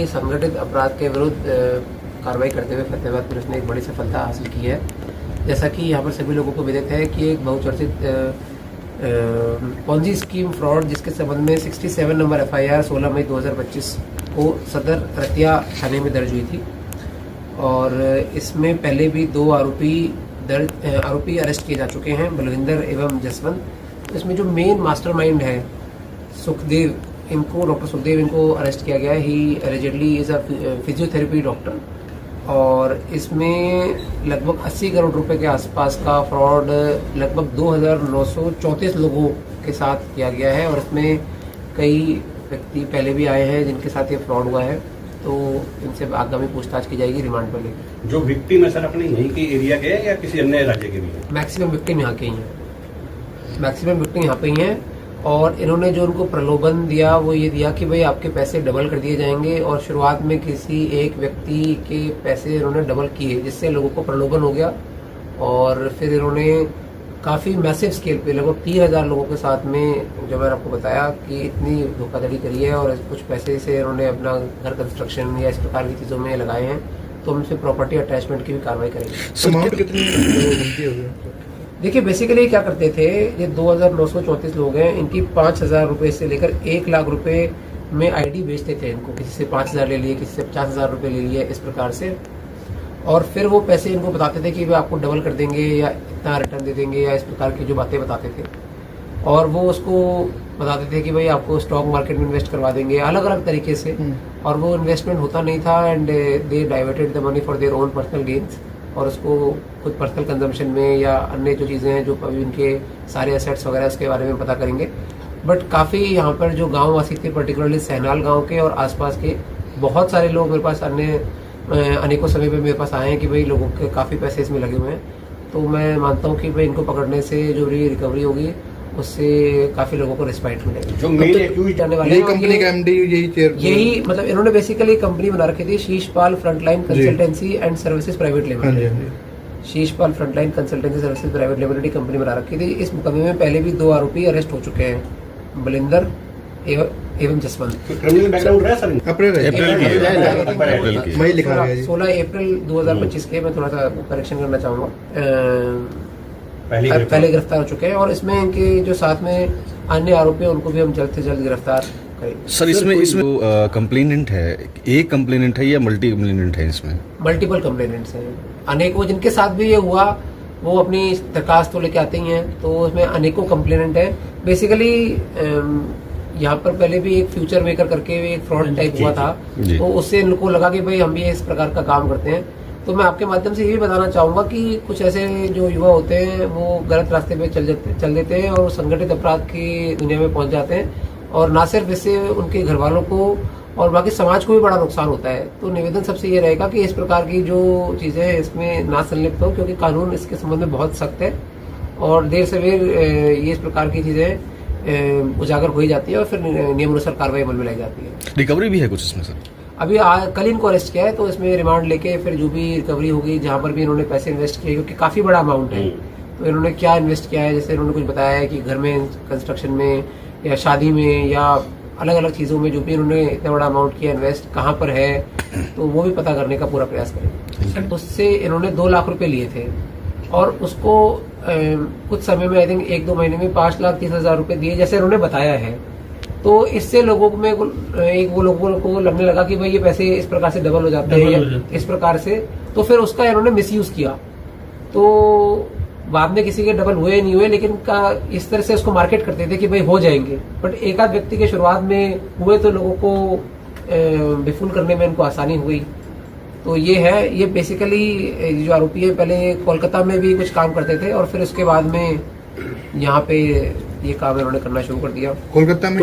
संगठित अपराध के विरुद्ध कार्रवाई करते हुए फतेहाबाद पुलिस ने एक बड़ी सफलता हासिल की है। जैसा कि यहाँ पर सभी लोगों को विदित है कि एक बहुचर्चित पॉन्जी स्कीम फ्रॉड जिसके संबंध में 67 नंबर FIR 16 मई 2025 को सदर रतिया थाने में दर्ज हुई थी और इसमें पहले भी 2 आरोपी अरेस्ट किए जा चुके हैं, बलविंदर एवं जसवंत। इसमें जो मेन मास्टरमाइंड है सुखदेव, डॉक्टर सुखदेव इनको अरेस्ट किया गया है। He allegedly is a physiotherapy doctor और इसमें लगभग 80 करोड़ रुपए के आसपास का फ्रॉड लगभग 2934 लोगों के साथ किया गया है और इसमें कई व्यक्ति पहले भी आए हैं जिनके साथ ये फ्रॉड हुआ है, तो इनसे आगामी पूछताछ की जाएगी रिमांड पर लेकर। जो विक्टिम है सर अपने यहीं के एरिया के हैं या किसी अन्य राज्य के भी हैं? मैक्सिमम विक्टिम यहाँ के ही हैं, मैक्सिमम विक्टिम यहाँ पे ही हैं और इन्होंने जो उनको प्रलोभन दिया वो ये दिया कि भाई आपके पैसे डबल कर दिए जाएंगे और शुरुआत में किसी एक व्यक्ति के पैसे इन्होंने डबल किए जिससे लोगों को प्रलोभन हो गया और फिर इन्होंने काफ़ी मैसिव स्केल पे लगभग 3000 लोगों के साथ में, जो मैंने आपको बताया कि इतनी धोखाधड़ी करी है और कुछ पैसे से इन्होंने अपना घर कंस्ट्रक्शन या इस प्रकार की चीज़ों में लगाए हैं, तो हमसे प्रॉपर्टी अटैचमेंट की भी कार्रवाई करेंगे। अमाउंट कितनी? देखिए बेसिकली क्या करते थे, ये 2934 लोग हैं, इनकी 5000 रुपये से लेकर 1 लाख रुपए में ID बेचते थे इनको, किसी से 5000 ले लिए, किसी से 50,000 रुपये ले लिए, इस प्रकार से। और फिर वो पैसे इनको बताते थे कि वे आपको डबल कर देंगे या इतना रिटर्न दे देंगे या इस प्रकार की जो बातें बताते थे और वो उसको बताते थे कि भाई आपको स्टॉक मार्केट में इन्वेस्ट करवा देंगे अलग अलग तरीके से, और वो इन्वेस्टमेंट होता नहीं था and they diverted the money for their own personal gains और उसको खुद पर्सनल कंजम्पशन में या अन्य जो चीज़ें हैं जो अभी उनके सारे एसेट्स वगैरह उसके बारे में पता करेंगे। बट काफ़ी यहाँ पर जो गाँव वासी थे, पर्टिकुलरली सहनाल गाँव के और आसपास के बहुत सारे लोग मेरे पास अनेकों समय पे मेरे पास आए हैं कि भाई लोगों के काफ़ी पैसे इसमें लगे हुए हैं। तो मैं मानता हूँ कि भाई इनको पकड़ने से जो भी रिकवरी होगी उससे काफ़ी लोगों को रिस्पाइट मिलेगी। जो मेन एक्यूज जाने वाले कंपनी का MD यही मतलब इन्होंने बेसिकली कंपनी बना रखी थी, Sheeshpal frontline consultancy and services private limited. Sheeshpal frontline consultancy services private limited की कंपनी बना रखी थी। इस मुकदमे में पहले भी 2 आरोपी अरेस्ट हो चुके हैं, बलिंदर एवं जसवंत। क्रिमिनल बैकग्राउंड रहा सर? अप्रैल की मई लिखा गया है 16 अप्रैल 2025 के। मैं थोड़ा सा करेक्शन करना चाहूँगा, पहले गिरफ्तार हो चुके हैं और इसमें इनके जो साथ में अन्य आरोपी हैं उनको भी हम जल्द से जल्द गिरफ्तार करेंगे। सर इसमें कंप्लेनेंट है, एक कंप्लेनेंट है या मल्टी कंप्लेनेंट है? इसमें मल्टीपल कंप्लेनेंट्स हैं, अनेकों जिनके साथ भी ये हुआ वो अपनी दरखास्त तो लेके आते ही हैं, तो उसमें अनेकों कंप्लेनेंट है। बेसिकली यहाँ पर पहले भी एक फ्यूचर मेकर करके एक फ्रॉड टाइप हुआ था, तो उससे इनको लगा कि भाई हम भी इस प्रकार का काम करते हैं। तो मैं आपके माध्यम से ये भी बताना चाहूँगा कि कुछ ऐसे जो युवा होते हैं वो गलत रास्ते पे चल देते हैं और संगठित अपराध की दुनिया में पहुँच जाते हैं और ना सिर्फ इससे उनके घर वालों को और बाकी समाज को भी बड़ा नुकसान होता है। तो निवेदन सबसे ये रहेगा कि इस प्रकार की जो चीज़ें हैं इसमें ना संलिप्त हो, क्योंकि कानून इसके संबंध में बहुत सख्त है और देर सवेर ये इस प्रकार की चीज़ें उजागर हो ही जाती है और फिर नियमानुसार कार्रवाई अमल में लाई जाती है। रिकवरी भी है कुछ इसमें सर? अभी कल इनको अरेस्ट किया है, तो इसमें रिमांड लेके फिर जो भी रिकवरी होगी, जहाँ पर भी इन्होंने पैसे इन्वेस्ट किए, क्योंकि काफ़ी बड़ा अमाउंट है, तो इन्होंने क्या इन्वेस्ट किया है, जैसे इन्होंने कुछ बताया है कि घर में कंस्ट्रक्शन में या शादी में या अलग अलग चीज़ों में जो भी इन्होंने इतना बड़ा अमाउंट किया इन्वेस्ट कहाँ पर है, तो वो भी पता करने का पूरा प्रयास करेंगे। तो उससे इन्होंने 2 लाख रुपए लिए थे और उसको कुछ समय में आई थिंक 1-2 महीने में 5,30,000 रुपए दिए जैसे इन्होंने बताया है। तो इससे लोगों में वो लोगों को लगने लगा कि भाई ये पैसे इस प्रकार से डबल हो जाते हैं इस प्रकार से, तो फिर उसका इन्होंने मिसयूज किया। तो बाद में किसी के डबल हुए नहीं हुए, लेकिन इस तरह से उसको मार्केट करते थे कि भाई हो जाएंगे, बट एक आध व्यक्ति के शुरुआत में हुए तो लोगों को विफुल करने में इनको आसानी हुई। तो ये है, ये बेसिकली जो आरोपी है पहले कोलकाता में भी कुछ काम करते थे और फिर उसके बाद में यहाँ पे ये काम इन्होंने करना शुरू कर दिया। कोलकाता में